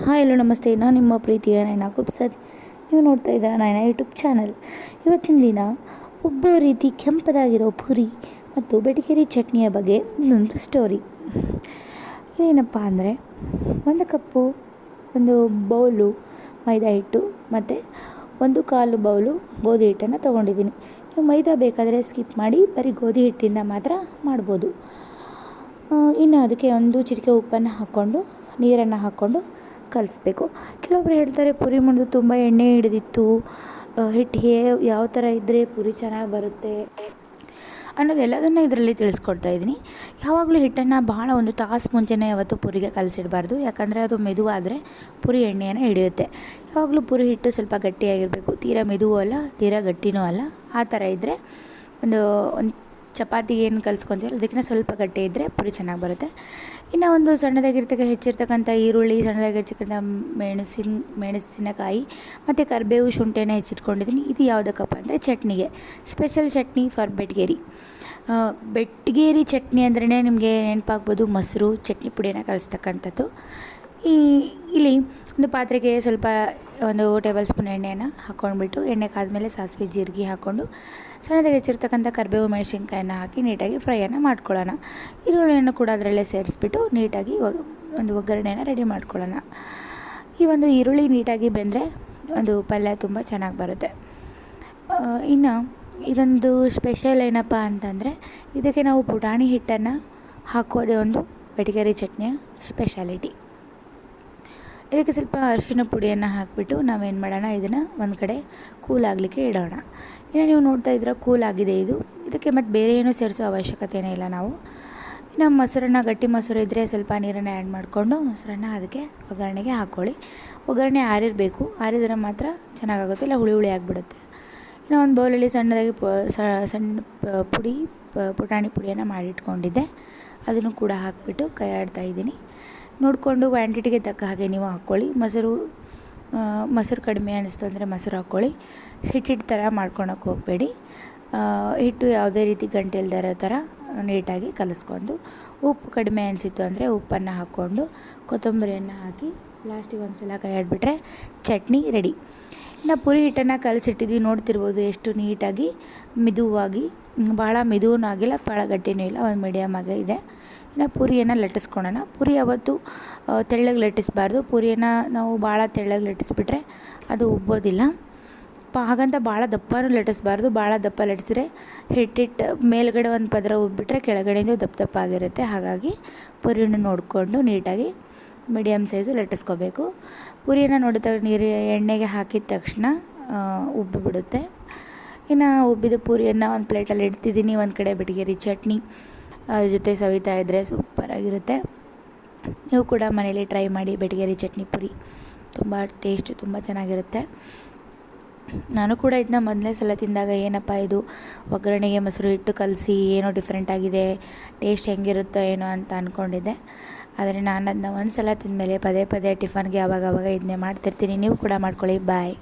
Hi hello ನಮಸ್ತೆ, ನಾನು ನಿಮ್ಮ ಪ್ರೀತಿಯ ನೈನಾ ಕುಬ್ಸದ್. ನೀವು ನೋಡ್ತಾ ಇದ್ದೀರಾ ನೈನಾ ಯೂಟ್ಯೂಬ್ ಚಾನಲ್. ಇವತ್ತಿನ ದಿನ ಒಬ್ಬ ರೀತಿ ಕೆಂಪದಾಗಿರೋ ಪುರಿ ಮತ್ತು ಬೆಟಗೇರಿ ಚಟ್ನಿಯ ಬಗ್ಗೆ ಇನ್ನೊಂದು ಸ್ಟೋರಿ. ಏನಪ್ಪ ಅಂದರೆ, ಒಂದು ಕಪ್ಪು ಒಂದು ಬೌಲು ಮೈದಾ ಹಿಟ್ಟು ಮತ್ತು 1/4 ಬೌಲು ಗೋಧಿ ಹಿಟ್ಟನ್ನು ತೊಗೊಂಡಿದ್ದೀನಿ. ನೀವು ಮೈದಾ ಬೇಕಾದರೆ ಸ್ಕಿಪ್ ಮಾಡಿ ಬರೀ ಗೋಧಿ ಹಿಟ್ಟಿಂದ ಮಾತ್ರ ಮಾಡ್ಬೋದು. ಇನ್ನು ಅದಕ್ಕೆ ಒಂದು ಚಿಟಿಕೆ ಉಪ್ಪನ್ನು ಹಾಕ್ಕೊಂಡು ನೀರನ್ನು ಹಾಕ್ಕೊಂಡು ಕಲಿಸ್ಬೇಕು. ಕೆಲವೊಬ್ರು ಹೇಳ್ತಾರೆ ಪುರಿ ಮಾಡೋದು ತುಂಬ ಎಣ್ಣೆ ಹಿಡಿದಿತ್ತು, ಹಿಟ್ಟು ಯಾವ ಥರ ಇದ್ದರೆ ಪುರಿ ಚೆನ್ನಾಗಿ ಬರುತ್ತೆ ಅನ್ನೋದೆಲ್ಲದನ್ನು ಇದರಲ್ಲಿ ತಿಳಿಸ್ಕೊಡ್ತಾ ಇದ್ದೀನಿ. ಯಾವಾಗಲೂ ಹಿಟ್ಟನ್ನು ಭಾಳ ಒಂದು ತಾಸು ಮುಂಚೆನೇ ಯಾವತ್ತು ಪುರಿಗೆ ಕಲಸಿಡಬಾರ್ದು, ಯಾಕಂದರೆ ಅದು ಮೆದುವಾದರೆ ಪುರಿ ಎಣ್ಣೆಯನ್ನು ಹಿಡಿಯುತ್ತೆ. ಯಾವಾಗಲೂ ಪುರಿ ಹಿಟ್ಟು ಸ್ವಲ್ಪ ಗಟ್ಟಿಯಾಗಿರಬೇಕು, ತೀರಾ ಮೆದುವೂ ಅಲ್ಲ ತೀರಾ ಗಟ್ಟಿನೂ ಅಲ್ಲ. ಆ ಥರ ಇದ್ದರೆ ಒಂದು ಚಪಾತಿಗೆ ಏನು ಕಲಿಸ್ಕೊತೀವಲ್ಲ ಅದಕ್ಕಿಂತ ಸ್ವಲ್ಪ ಗಟ್ಟಿ ಇದ್ದರೆ ಪುರಿ ಚೆನ್ನಾಗಿ ಬರುತ್ತೆ. ಇನ್ನು ಒಂದು ಹೆಚ್ಚಿರ್ತಕ್ಕಂಥ ಈರುಳ್ಳಿ, ಸಣ್ಣದಾಗಿರ್ತಕ್ಕಂಥ ಮೆಣಸಿನಕಾಯಿ ಮತ್ತು ಕರಿಬೇವು, ಶುಂಠಿನ ಹೆಚ್ಚಿಟ್ಕೊಂಡಿದ್ದೀನಿ. ಇದು ಯಾವುದಕ್ಕಪ್ಪ ಅಂದರೆ ಚಟ್ನಿಗೆ, ಸ್ಪೆಷಲ್ ಚಟ್ನಿ ಫಾರ್ ಬೆಟಗೇರಿ. ಬೆಟಗೇರಿ ಚಟ್ನಿ ಅಂದ್ರೇ ನಿಮಗೆ ನೆನಪಾಗ್ಬೋದು ಮೊಸರು ಚಟ್ನಿ ಪುಡಿಯನ್ನು ಕಲಿಸ್ತಕ್ಕಂಥದ್ದು. ಇಲ್ಲಿ ಒಂದು ಪಾತ್ರೆಗೆ ಸ್ವಲ್ಪ 1 ಟೇಬಲ್ ಸ್ಪೂನ್ ಎಣ್ಣೆಯನ್ನು ಹಾಕ್ಕೊಂಡ್ಬಿಟ್ಟು, ಎಣ್ಣೆ ಕಾದ್ಮೇಲೆ ಸಾಸಿವೆ ಜೀರಿಗೆ ಹಾಕ್ಕೊಂಡು ಸಣ್ಣದಾಗಿ ಹೆಚ್ಚಿರ್ತಕ್ಕಂಥ ಕರಿಬೇವು ಮೆಣಸಿನ್ಕಾಯನ್ನು ಹಾಕಿ ನೀಟಾಗಿ ಫ್ರೈಯನ್ನು ಮಾಡ್ಕೊಳ್ಳೋಣ. ಈರುಳ್ಳಿಯನ್ನು ಕೂಡ ಅದರಲ್ಲೇ ಸೇರಿಸ್ಬಿಟ್ಟು ನೀಟಾಗಿ ಒಂದು ಒಗ್ಗರಣೆಯನ್ನು ರೆಡಿ ಮಾಡ್ಕೊಳ್ಳೋಣ. ಈ ಒಂದು ಈರುಳ್ಳಿ ನೀಟಾಗಿ ಬೆಂದರೆ ಒಂದು ಪಲ್ಯ ತುಂಬ ಚೆನ್ನಾಗಿ ಬರುತ್ತೆ. ಇನ್ನು ಇದೊಂದು ಸ್ಪೆಷಲ್ ಏನಪ್ಪ ಅಂತಂದರೆ, ಇದಕ್ಕೆ ನಾವು ಪುಟಾಣಿ ಹಿಟ್ಟನ್ನು ಹಾಕೋದೇ ಒಂದು ಬೆಟಗೇರಿ ಚಟ್ನಿಯ ಸ್ಪೆಷಾಲಿಟಿ. ಇದಕ್ಕೆ ಸ್ವಲ್ಪ ಅರಿಶಿನ ಪುಡಿಯನ್ನು ಹಾಕಿಬಿಟ್ಟು ನಾವೇನು ಮಾಡೋಣ, ಇದನ್ನು ಒಂದು ಕಡೆ ಕೂಲಾಗಲಿಕ್ಕೆ ಇಡೋಣ. ಇನ್ನು ನೀವು ನೋಡ್ತಾ ಇದ್ರೆ ಕೂಲಾಗಿದೆ ಇದು. ಇದಕ್ಕೆ ಮತ್ತು ಬೇರೆ ಏನೂ ಸೇರಿಸೋ ಅವಶ್ಯಕತೆಯೇ ಇಲ್ಲ. ನಾವು ಇನ್ನು ಮೊಸರನ್ನ, ಗಟ್ಟಿ ಮೊಸರು ಇದ್ದರೆ ಸ್ವಲ್ಪ ನೀರನ್ನು ಆ್ಯಡ್ ಮಾಡಿಕೊಂಡು ಮೊಸರನ್ನ ಅದಕ್ಕೆ ಒಗ್ಗರಣೆಗೆ ಹಾಕ್ಕೊಳ್ಳಿ. ಒಗ್ಗರಣೆ ಆರಿರಬೇಕು, ಆರಿದರೆ ಮಾತ್ರ ಚೆನ್ನಾಗಾಗುತ್ತೆ, ಇಲ್ಲ ಹುಳಿ ಹುಳಿ ಆಗಿಬಿಡುತ್ತೆ. ಇನ್ನು ಒಂದು ಬೌಲಲ್ಲಿ ಸಣ್ಣದಾಗಿ ಪುಟಾಣಿ ಪುಡಿಯನ್ನು ಮಾಡಿಟ್ಕೊಂಡಿದ್ದೆ, ಅದನ್ನು ಕೂಡ ಹಾಕಿಬಿಟ್ಟು ಕೈ ಆಡ್ತಾ ಇದ್ದೀನಿ. ನೋಡಿಕೊಂಡು ಕ್ವಾಂಟಿಟಿಗೆ ತಕ್ಕ ಹಾಗೆ ನೀವು ಹಾಕ್ಕೊಳ್ಳಿ. ಮೊಸರು ಕಡಿಮೆ ಅನ್ನಿಸ್ತು ಅಂದರೆ ಮೊಸರು ಹಾಕ್ಕೊಳ್ಳಿ. ಹಿಟ್ಟು ಥರ ಮಾಡ್ಕೊಳಕ್ಕೆ ಹೋಗಬೇಡಿ. ಹಿಟ್ಟು ಯಾವುದೇ ರೀತಿ ಗಂಟೆ ಇಲ್ಲದೆ ಇರೋ ಥರ ನೀಟಾಗಿ ಕಲಿಸ್ಕೊಂಡು, ಉಪ್ಪು ಕಡಿಮೆ ಅನಿಸಿತ್ತು ಅಂದರೆ ಉಪ್ಪನ್ನು ಹಾಕ್ಕೊಂಡು ಕೊತ್ತಂಬರಿಯನ್ನು ಹಾಕಿ ಲಾಸ್ಟಿಗೆ ಒಂದು ಸಲ ಕೈ ಆಡಿಬಿಟ್ರೆ ಚಟ್ನಿ ರೆಡಿ. ಇನ್ನು ಪುರಿ ಹಿಟ್ಟನ್ನು ಕಲಸಿಟ್ಟಿದ್ವಿ, ನೋಡ್ತಿರ್ಬೋದು ಎಷ್ಟು ನೀಟಾಗಿ ಮೆದುವಾಗಿ, ಭಾಳ ಮೆದುವೂ ಆಗಿಲ್ಲ ಭಾಳ ಗಟ್ಟಿನೂ ಇಲ್ಲ, ಒಂದು ಮೀಡಿಯಮ್ ಆಗಿ ಇದೆ. ಇನ್ನು ಪುರಿಯನ್ನು ಲಟ್ಟಿಸ್ಕೊಳ್ಳೋಣ. ಪುರಿ ಯಾವತ್ತು ತೆಳ್ಳಗೆ ಲಟ್ಟಿಸಬಾರ್ದು. ಪುರಿಯನ್ನು ನಾವು ಭಾಳ ತೆಳ್ಳಗೆ ಲಟ್ಟಿಸ್ಬಿಟ್ರೆ ಅದು ಉಬ್ಬೋದಿಲ್ಲ. ಹಾಗಂತ ಭಾಳ ದಪ್ಪನೂ ಲಟ್ಟಿಸ್ಬಾರ್ದು. ಭಾಳ ದಪ್ಪ ಲಟ್ಟಿಸಿದ್ರೆ ಹಿಟ್ಟಿಟ್ಟು ಮೇಲ್ಗಡೆ ಒಂದು ಪದರ ಉಬ್ಬಿಟ್ರೆ ಕೆಳಗಡೆಯಿಂದ ದಪ್ಪ ಆಗಿರುತ್ತೆ. ಹಾಗಾಗಿ ಪುರಿಯನ್ನು ನೋಡಿಕೊಂಡು ನೀಟಾಗಿ ಮೀಡಿಯಮ್ ಸೈಜು ಲಟ್ಟಿಸ್ಕೋಬೇಕು. ಪುರಿಯನ್ನು ನೋಡಿದ ಎಣ್ಣೆಗೆ ಹಾಕಿದ ತಕ್ಷಣ ಉಬ್ಬಿಬಿಡುತ್ತೆ. ಇನ್ನು ಉಬ್ಬಿದ ಪುರಿಯನ್ನು ಒಂದು ಪ್ಲೇಟಲ್ಲಿ ಇಡ್ತಿದ್ದೀನಿ. ಒಂದು ಕಡೆ ಬೆಟಗೇರಿ ಚಟ್ನಿ ಅದ್ರ ಜೊತೆ ಸವಿತಾ ಇದ್ದರೆ ಸೂಪರಾಗಿರುತ್ತೆ. ನೀವು ಕೂಡ ಮನೇಲಿ ಟ್ರೈ ಮಾಡಿ ಬೆಟಗೇರಿ ಚಟ್ನಿ ಪುರಿ, ತುಂಬ ಟೇಸ್ಟು ತುಂಬ ಚೆನ್ನಾಗಿರುತ್ತೆ. ನಾನು ಕೂಡ ಇದನ್ನ ಮೊದಲನೇ ಸಲ ತಿಂದಾಗ ಏನಪ್ಪ ಇದು ಒಗ್ಗರಣೆಗೆ ಮೊಸರು ಹಿಟ್ಟು ಕಲಸಿ ಏನೋ ಡಿಫ್ರೆಂಟ್ ಆಗಿದೆ, ಟೇಸ್ಟ್ ಹೆಂಗಿರುತ್ತೋ ಏನೋ ಅಂತ ಅಂದ್ಕೊಂಡಿದ್ದೆ. ಆದರೆ ನಾನು ಅದನ್ನ ಒಂದು ಸಲ ತಿಂದಮೇಲೆ ಪದೇ ಟಿಫನ್ಗೆ ಆವಾಗ ಇದನ್ನೇ ಮಾಡ್ತಿರ್ತೀನಿ. ನೀವು ಕೂಡ ಮಾಡ್ಕೊಳ್ಳಿ. ಬಾಯ್.